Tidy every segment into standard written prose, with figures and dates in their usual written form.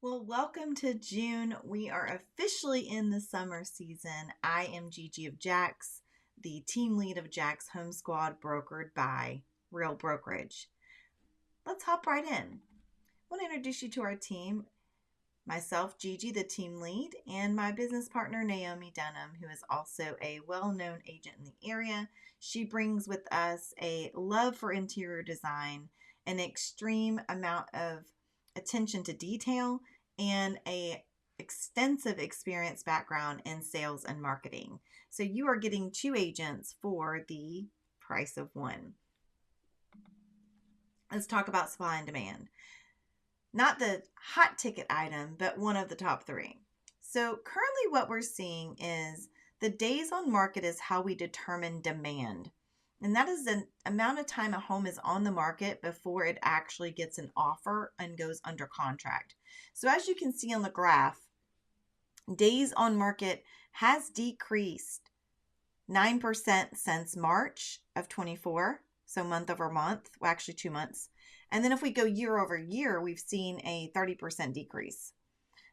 Well, welcome to June. We are officially in the summer season. I am Gigi of Jax, the team lead of Jax Home Squad, brokered by Real Brokerage. Let's hop right in. I want to introduce you to our team. Myself, Gigi, the team lead, and my business partner, Naomi Dunham, who is also a well known agent in the area. She brings with us a love for interior design, an extreme amount of attention to detail, and a extensive experience background in sales and marketing. So you are getting two agents for the price of one. Let's talk about supply and demand. Not the hot ticket item, but one of the top three. So currently what we're seeing is the days on market is how we determine demand. And that is the amount of time a home is on the market before it actually gets an offer and goes under contract. So as you can see on the graph, days on market has decreased 9% since March of 24. So month over month, well, actually 2 months. And then if we go year over year, we've seen a 30% decrease.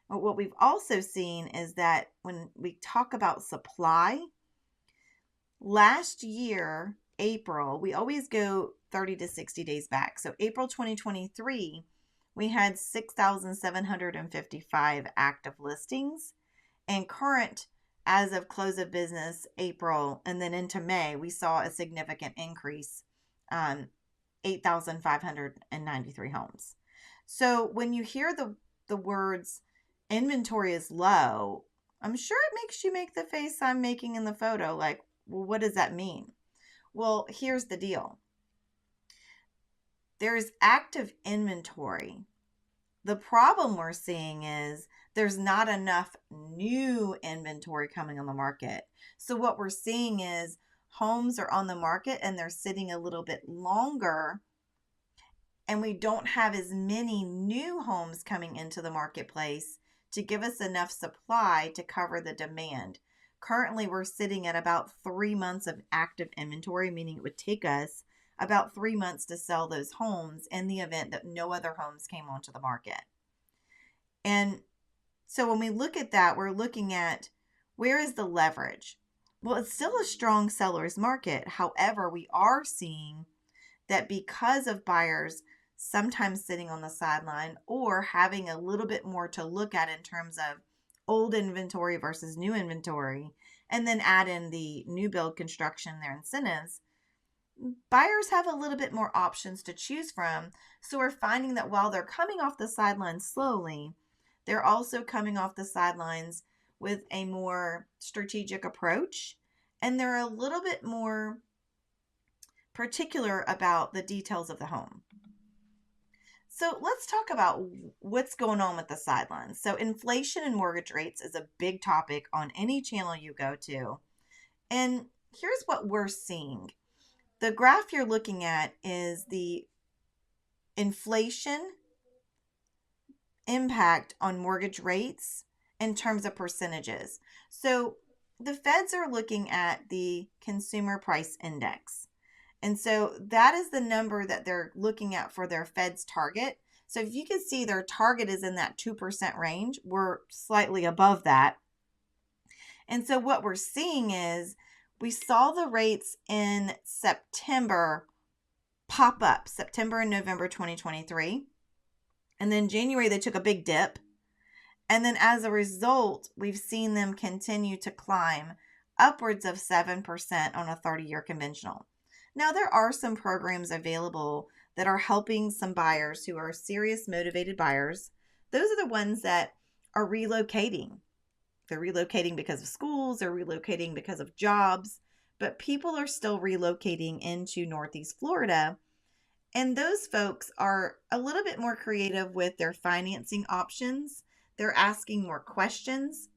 But what we've also seen is that when we talk about supply, last year, April, we always go 30 to 60 days back. So April 2023, we had 6,755 active listings. And current, as of close of business, April, and then into May, we saw a significant increase, 8,593 homes. So when you hear the words inventory is low, I'm sure it makes you make the face I'm making in the photo, like, well, what does that mean? Well, here's the deal. There's active inventory. The problem we're seeing is there's not enough new inventory coming on the market. So what we're seeing is homes are on the market and they're sitting a little bit longer, and we don't have as many new homes coming into the marketplace to give us enough supply to cover the demand. Currently, we're sitting at about 3 months of active inventory, meaning it would take us about 3 months to sell those homes in the event that no other homes came onto the market. And so when we look at that, we're looking at where is the leverage? Well, it's still a strong seller's market. However, we are seeing that because of buyers sometimes sitting on the sideline or having a little bit more to look at in terms of old inventory versus new inventory, and then add in the new build construction, their incentives, buyers have a little bit more options to choose from. So we're finding that while they're coming off the sidelines slowly, they're also coming off the sidelines with a more strategic approach, and they're a little bit more particular about the details of the home. So let's talk about what's going on with the sidelines. So inflation and mortgage rates is a big topic on any channel you go to. And here's what we're seeing. The graph you're looking at is the inflation impact on mortgage rates in terms of percentages. So the feds are looking at the consumer price index. And so that is the number that they're looking at for their Fed's target. So if you can see, their target is in that 2% range. We're slightly above that. And so what we're seeing is we saw the rates in September pop up, September and November 2023. And then January, they took a big dip. And then as a result, we've seen them continue to climb upwards of 7% on a 30-year conventional. Now, there are some programs available that are helping some buyers who are serious motivated buyers. Those are the ones that are relocating. They're relocating because of schools, they're relocating because of jobs, but people are still relocating into Northeast Florida. And those folks are a little bit more creative with their financing options. They're asking more questions.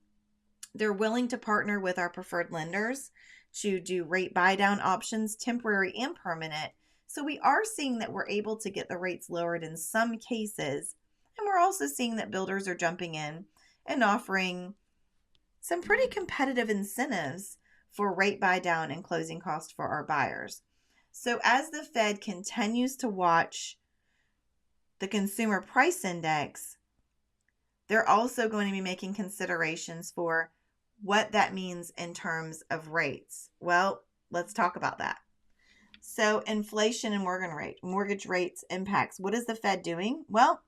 They're willing to partner with our preferred lenders to do rate buy down options, temporary and permanent. So we are seeing that we're able to get the rates lowered in some cases. And we're also seeing that builders are jumping in and offering some pretty competitive incentives for rate buy down and closing costs for our buyers. So as the Fed continues to watch the consumer price index, they're also going to be making considerations for what that means in terms of rates. Well, let's talk about that. So inflation and mortgage rates impacts. What is the Fed doing? Well,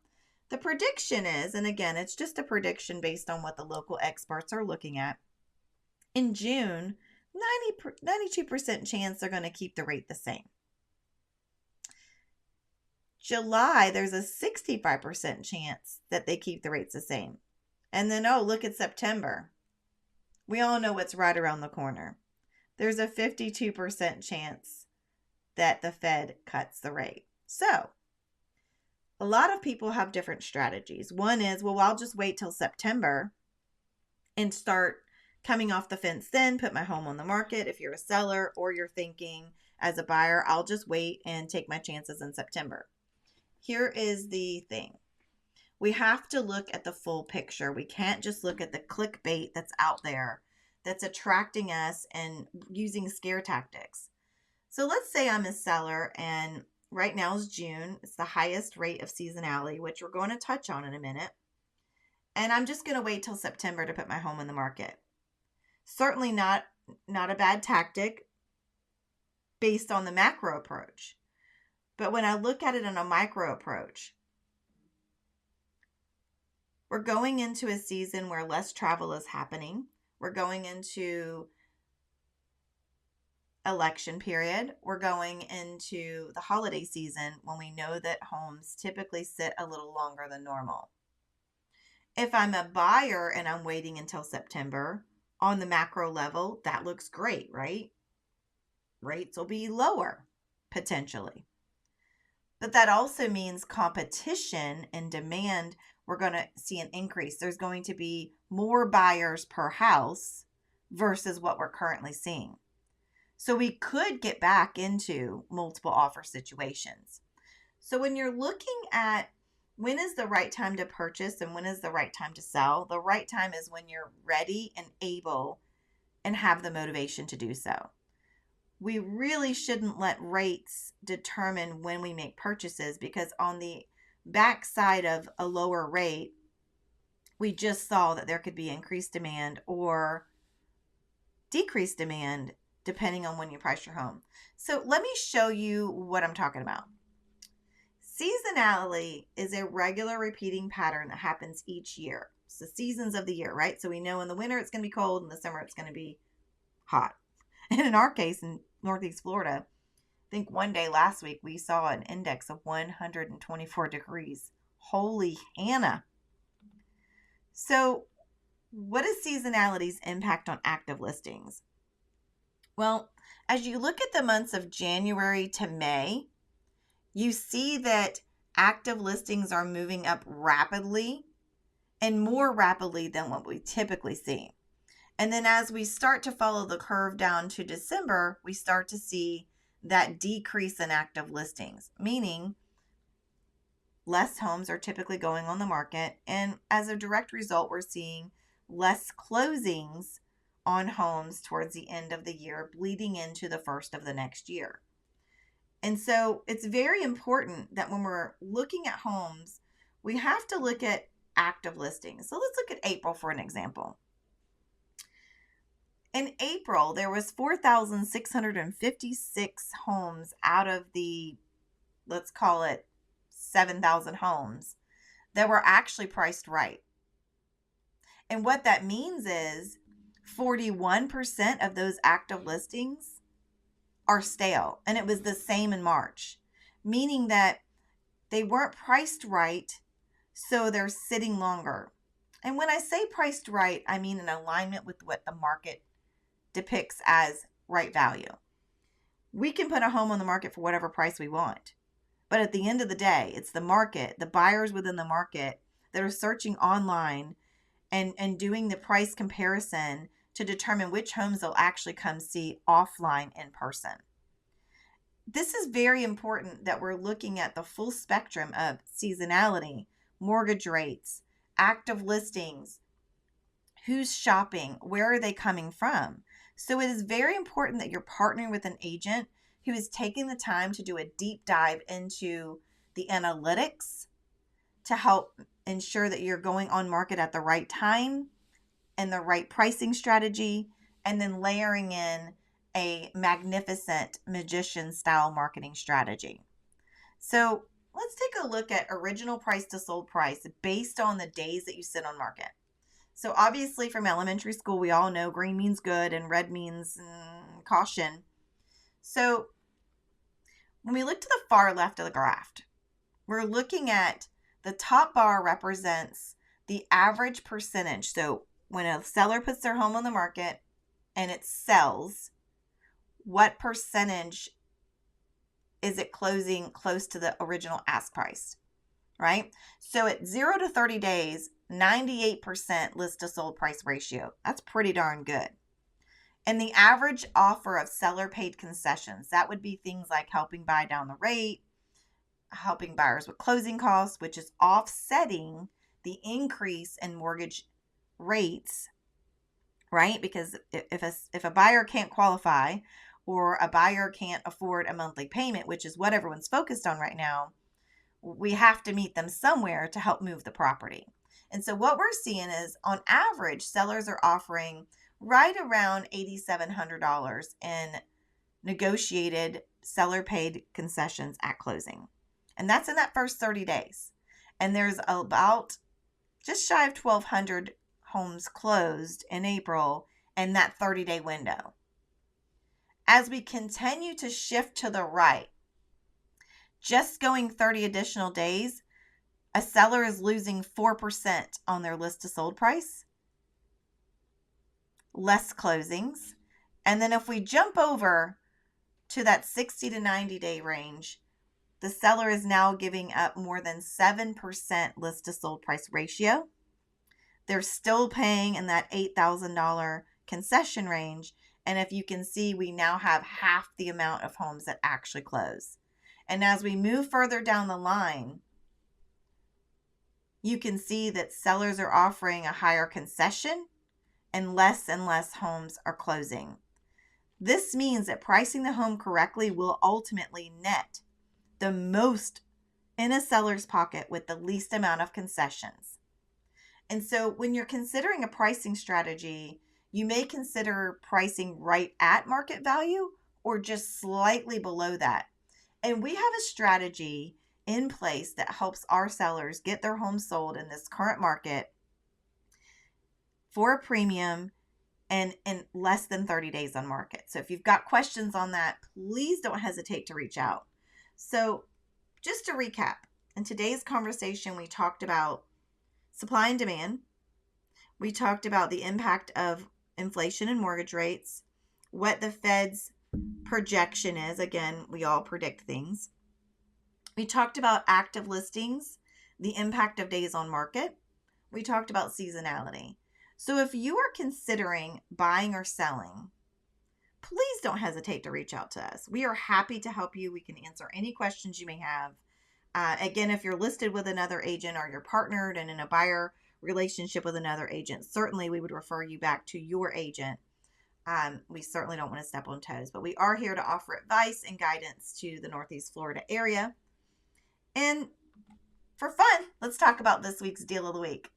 the prediction is, and again, it's just a prediction based on what the local experts are looking at. In June, 92% chance they're going to keep the rate the same. July, there's a 65% chance that they keep the rates the same. And then, oh, look at September. We all know what's right around the corner. There's a 52% chance that the Fed cuts the rate. So, a lot of people have different strategies. One is, well, I'll just wait till September and start coming off the fence then, put my home on the market. If you're a seller or you're thinking as a buyer, I'll just wait and take my chances in September. Here is the thing. We have to look at the full picture. We can't just look at the clickbait that's out there that's attracting us and using scare tactics. So let's say I'm a seller and right now is June. It's the highest rate of seasonality, which we're going to touch on in a minute. And I'm just going to wait till September to put my home in the market. Certainly not a bad tactic based on the macro approach. But when I look at it in a micro approach, we're going into a season where less travel is happening. We're going into election period. We're going into the holiday season when we know that homes typically sit a little longer than normal. If I'm a buyer and I'm waiting until September, on the macro level, that looks great, right? Rates will be lower, potentially. But that also means competition and demand, we're going to see an increase. There's going to be more buyers per house versus what we're currently seeing. So we could get back into multiple offer situations. So when you're looking at when is the right time to purchase and when is the right time to sell, the right time is when you're ready and able and have the motivation to do so. We really shouldn't let rates determine when we make purchases, because on the backside of a lower rate, we just saw that there could be increased demand or decreased demand depending on when you price your home. So let me show you what I'm talking about. Seasonality is a regular repeating pattern that happens each year. It's the seasons of the year, right? So we know in the winter it's going to be cold, in the summer it's going to be hot. And in our case, in Northeast Florida, I think one day last week we saw an index of 124 degrees. Holy Hannah. So what is seasonality's impact on active listings? Well, as you look at the months of January to May, you see that active listings are moving up rapidly and more rapidly than what we typically see. And then as we start to follow the curve down to December, we start to see that decrease in active listings, meaning less homes are typically going on the market. And as a direct result, we're seeing less closings on homes towards the end of the year, bleeding into the first of the next year. And so it's very important that when we're looking at homes, we have to look at active listings. So let's look at April for an example. In April, there was 4,656 homes out of the, let's call it 7,000 homes that were actually priced right. And what that means is 41% of those active listings are stale. And it was the same in March, meaning that they weren't priced right, so they're sitting longer. And when I say priced right, I mean in alignment with what the market depicts as right value. We can put a home on the market for whatever price we want. But at the end of the day, it's the market, the buyers within the market that are searching online and doing the price comparison to determine which homes they'll actually come see offline in person. This is very important that we're looking at the full spectrum of seasonality, mortgage rates, active listings, who's shopping, where are they coming from. So it is very important that you're partnering with an agent who is taking the time to do a deep dive into the analytics to help ensure that you're going on market at the right time and the right pricing strategy, and then layering in a magnificent magician style marketing strategy. So let's take a look at original price to sold price based on the days that you sit on market. So obviously from elementary school, we all know green means good and red means caution. So when we look to the far left of the graph, we're looking at the top bar represents the average percentage. So when a seller puts their home on the market and it sells, what percentage is it closing close to the original ask price, right? So at 0 to 30 days, 98% list to sold price ratio. That's pretty darn good. And the average offer of seller paid concessions, that would be things like helping buy down the rate, helping buyers with closing costs, which is offsetting the increase in mortgage rates, right? Because if a buyer can't qualify or a buyer can't afford a monthly payment, which is what everyone's focused on right now, we have to meet them somewhere to help move the property. And so what we're seeing is on average, sellers are offering right around $8,700 in negotiated seller paid concessions at closing. And that's in that first 30 days. And there's about just shy of 1,200 homes closed in April in that 30-day window. As we continue to shift to the right, just going 30 additional days, a seller is losing 4% on their list to sold price, less closings. And then if we jump over to that 60 to 90 day range, the seller is now giving up more than 7% list to sold price ratio. They're still paying in that $8,000 concession range. And if you can see, we now have half the amount of homes that actually close. And as we move further down the line, you can see that sellers are offering a higher concession and less homes are closing. This means that pricing the home correctly will ultimately net the most in a seller's pocket with the least amount of concessions. And so when you're considering a pricing strategy, you may consider pricing right at market value or just slightly below that. And we have a strategy in place that helps our sellers get their homes sold in this current market for a premium and in less than 30 days on market. So if you've got questions on that, please don't hesitate to reach out. So just to recap, in today's conversation, we talked about supply and demand. We talked about the impact of inflation and mortgage rates, what the Fed's projection is. Again, we all predict things. We talked about active listings, the impact of days on market. We talked about seasonality. So if you are considering buying or selling, please don't hesitate to reach out to us. We are happy to help you. We can answer any questions you may have. Again, if you're listed with another agent or you're partnered and in a buyer relationship with another agent, certainly we would refer you back to your agent. We certainly don't want to step on toes, but we are here to offer advice and guidance to the Northeast Florida area. And for fun, let's talk about this week's deal of the week.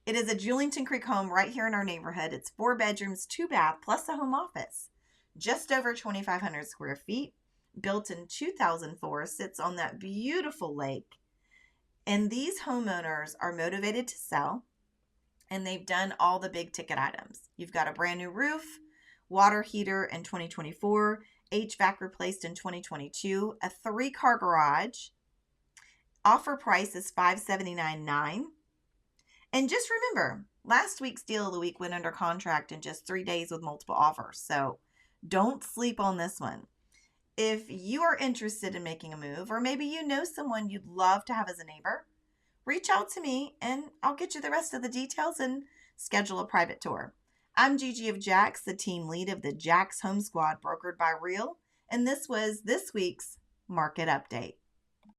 It is a Julington Creek home right here in our neighborhood. It's 4 bedrooms, 2 bath, plus a home office. Just over 2,500 square feet, built in 2004, sits on that beautiful lake. And these homeowners are motivated to sell, and they've done all the big ticket items. You've got a brand new roof, water heater in 2024, HVAC replaced in 2022, a 3-car garage. Offer price is $579,900. And just remember, last week's deal of the week went under contract in just 3 days with multiple offers. So don't sleep on this one. If you are interested in making a move, or maybe you know someone you'd love to have as a neighbor, reach out to me and I'll get you the rest of the details and schedule a private tour. I'm Gigi of Jax, the team lead of the Jax Home Squad brokered by Real, and this was this week's Market Update.